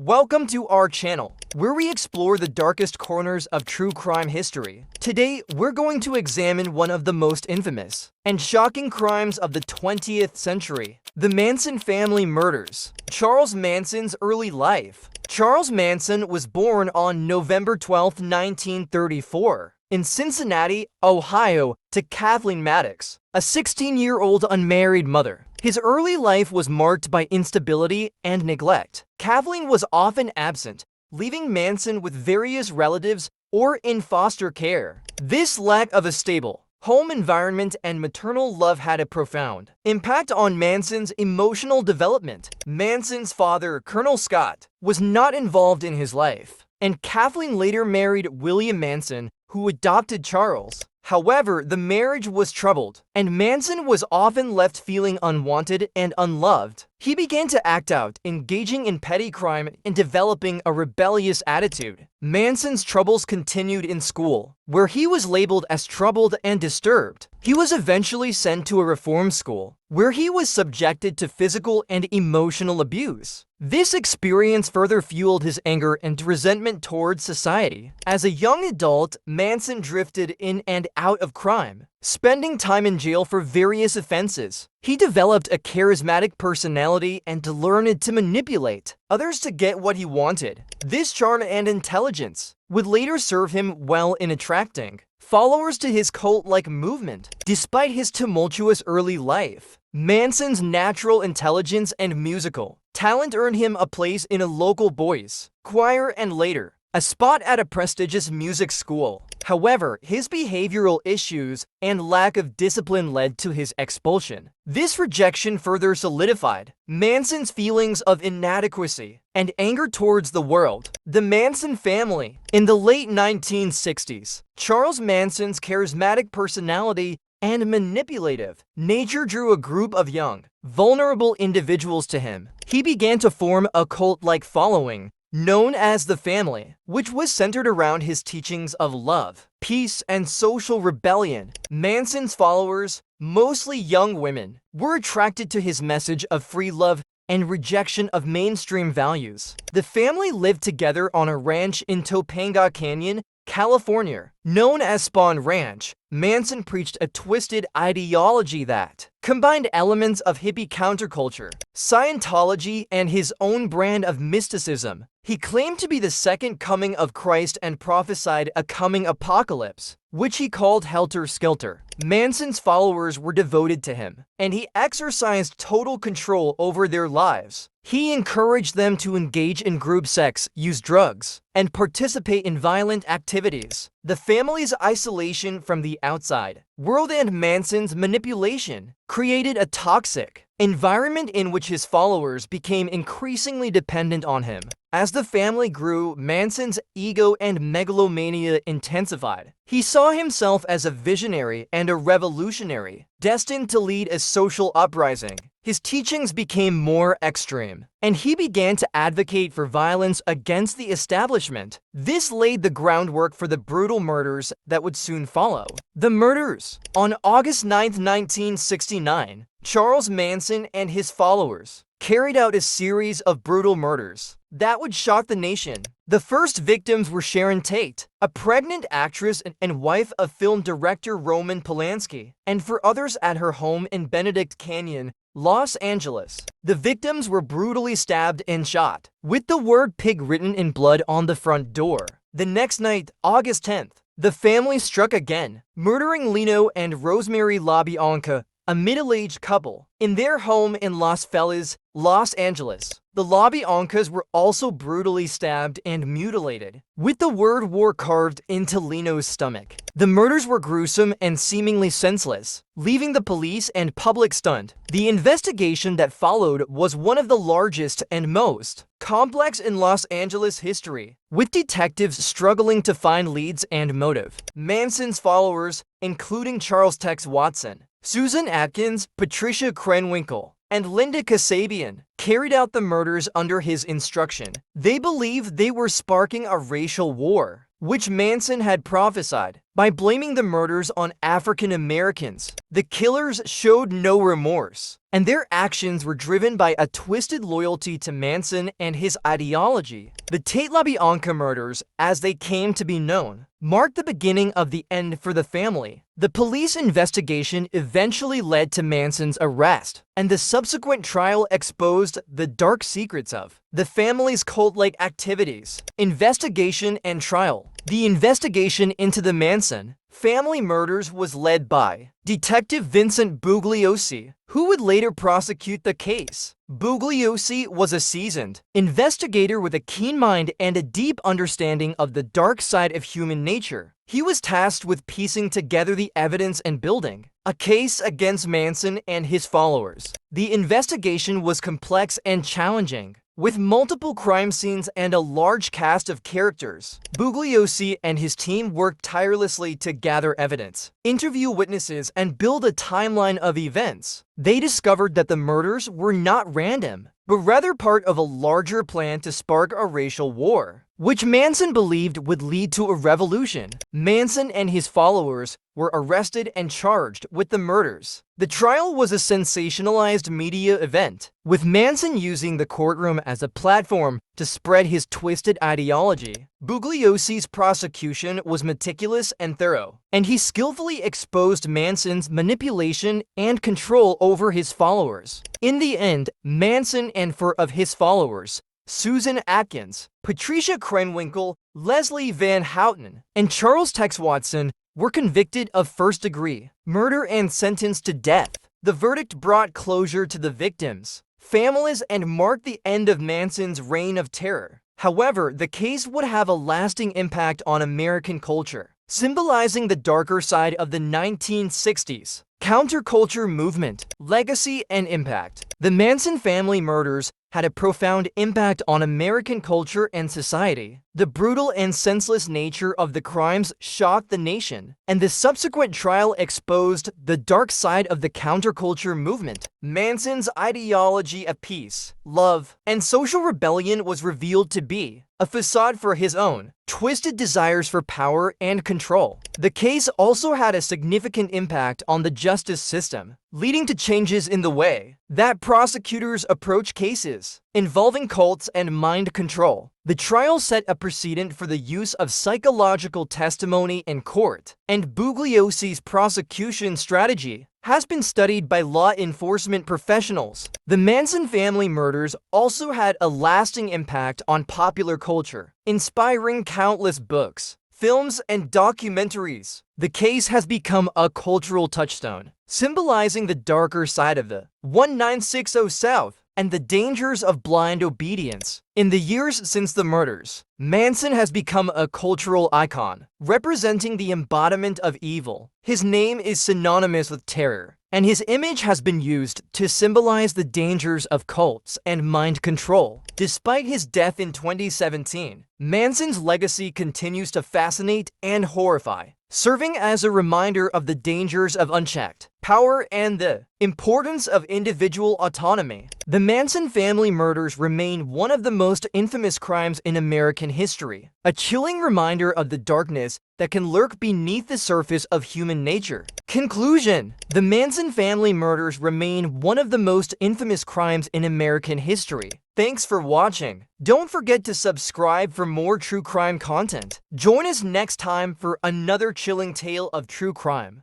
Welcome to our channel, where we explore the darkest corners of true crime history. Today, we're going to examine one of the most infamous and shocking crimes of the 20th century, the Manson family murders. Charles Manson's early life. Charles Manson was born on November 12, 1934, in Cincinnati, Ohio, to Kathleen Maddox, a 16-year-old unmarried mother. His early life was marked by instability and neglect. Kathleen was often absent, leaving Manson with various relatives or in foster care. This lack of a stable home environment and maternal love had a profound impact on Manson's emotional development. Manson's father, Colonel Scott, was not involved in his life, and Kathleen later married William Manson, who adopted Charles. However, the marriage was troubled, and Manson was often left feeling unwanted and unloved. He began to act out, engaging in petty crime and developing a rebellious attitude. Manson's troubles continued in school, where he was labeled as troubled and disturbed. He was eventually sent to a reform school, where he was subjected to physical and emotional abuse. This experience further fueled his anger and resentment towards society. As a young adult, Manson drifted in and out of crime, spending time in jail for various offenses. He developed a charismatic personality and learned to manipulate others to get what he wanted. This charm and intelligence would later serve him well in attracting followers to his cult-like movement. Despite his tumultuous early life, Manson's natural intelligence and musical talent earned him a place in a local boys' choir and later a spot at a prestigious music school. However, his behavioral issues and lack of discipline led to his expulsion. This rejection further solidified Manson's feelings of inadequacy and anger towards the world. The Manson family. In the late 1960s, Charles Manson's charismatic personality and manipulative nature drew a group of young, vulnerable individuals to him. He began to form a cult-like following known as the Family, which was centered around his teachings of love, peace, and social rebellion. Manson's followers, mostly young women, were attracted to his message of free love and rejection of mainstream values. The family lived together on a ranch in Topanga Canyon, California, known as Spawn Ranch. Manson preached a twisted ideology that combined elements of hippie counterculture, Scientology, and his own brand of mysticism. He claimed to be the second coming of Christ and prophesied a coming apocalypse, which he called Helter Skelter. Manson's followers were devoted to him, and he exercised total control over their lives. He encouraged them to engage in group sex, use drugs, and participate in violent activities. The family's isolation from the outside world and Manson's manipulation created a toxic environment in which his followers became increasingly dependent on him. As the family grew, Manson's ego and megalomania intensified. He saw himself as a visionary and a revolutionary, destined to lead a social uprising. His teachings became more extreme, and he began to advocate for violence against the establishment. This laid the groundwork for the brutal murders that would soon follow. The murders. On August 9, 1969, Charles Manson and his followers carried out a series of brutal murders that would shock the nation. The first victims were Sharon Tate, a pregnant actress and wife of film director Roman Polanski, and for others at her home in Benedict Canyon, Los Angeles. The victims were brutally stabbed and shot, with the word pig written in blood on the front door. The next night, August 10th, the family struck again, murdering Lino and Rosemary LaBianca, a middle-aged couple, in their home in Los Feliz, Los Angeles. The LaBiancas were also brutally stabbed and mutilated, with the word war carved into Lino's stomach. The murders were gruesome and seemingly senseless, leaving the police and public stunned. The investigation that followed was one of the largest and most complex in Los Angeles history, with detectives struggling to find leads and motive. Manson's followers, including Charles Tex Watson, Susan Atkins, Patricia Krenwinkel, and Linda Kasabian, carried out the murders under his instruction. They believed they were sparking a racial war, which Manson had prophesied. by blaming the murders on African Americans. The killers showed no remorse, and their actions were driven by a twisted loyalty to Manson and his ideology. The Tate LaBianca murders, as they came to be known, marked the beginning of the end for the family. The police investigation eventually led to Manson's arrest, and the subsequent trial exposed the dark secrets of the family's cult-like activities. Investigation and trial. The investigation into the Manson family murders was led by Detective Vincent Bugliosi, who would later prosecute the case. Bugliosi was a seasoned investigator with a keen mind and a deep understanding of the dark side of human nature. He was tasked with piecing together the evidence and building a case against Manson and his followers. The investigation was complex and challenging, with multiple crime scenes and a large cast of characters. Bugliosi and his team worked tirelessly to gather evidence, interview witnesses, and build a timeline of events. They discovered that the murders were not random, but rather part of a larger plan to spark a racial war, which Manson believed would lead to a revolution. Manson and his followers were arrested and charged with the murders. The trial was a sensationalized media event, with Manson using the courtroom as a platform to spread his twisted ideology. Bugliosi's prosecution was meticulous and thorough, and he skillfully exposed Manson's manipulation and control over his followers. In the end, Manson and four of his followers, Susan Atkins, Patricia Krenwinkel, Leslie Van Houten, and Charles Tex Watson, were convicted of first-degree murder and sentenced to death. The verdict brought closure to the victims' families and marked the end of Manson's reign of terror. However, the case would have a lasting impact on American culture, symbolizing the darker side of the 1960s counterculture movement, legacy, and impact. The Manson family murders had a profound impact on American culture and society. The brutal and senseless nature of the crimes shocked the nation, and the subsequent trial exposed the dark side of the counterculture movement. Manson's ideology of peace, love, and social rebellion was revealed to be a facade for his own twisted desires for power and control. The case also had a significant impact on the justice system, leading to changes in the way that prosecutors approach cases involving cults and mind control. The trial set a precedent for the use of psychological testimony in court, and Bugliosi's prosecution strategy has been studied by law enforcement professionals. The Manson family murders also had a lasting impact on popular culture, inspiring countless books, films, and documentaries. The case has become a cultural touchstone, symbolizing the darker side of the 1960 South and the dangers of blind obedience. In the years since the murders, Manson has become a cultural icon, representing the embodiment of evil. His name is synonymous with terror, and his image has been used to symbolize the dangers of cults and mind control. Despite his death in 2017, Manson's legacy continues to fascinate and horrify, serving as a reminder of the dangers of unchecked power and the importance of individual autonomy. The Manson family murders remain one of the most infamous crimes in American history, a chilling reminder of the darkness that can lurk beneath the surface of human nature. Conclusion: the Manson family murders remain one of the most infamous crimes in American history. Thanks for watching. Don't forget to subscribe for more true crime content. Join us next time for another chilling tale of true crime.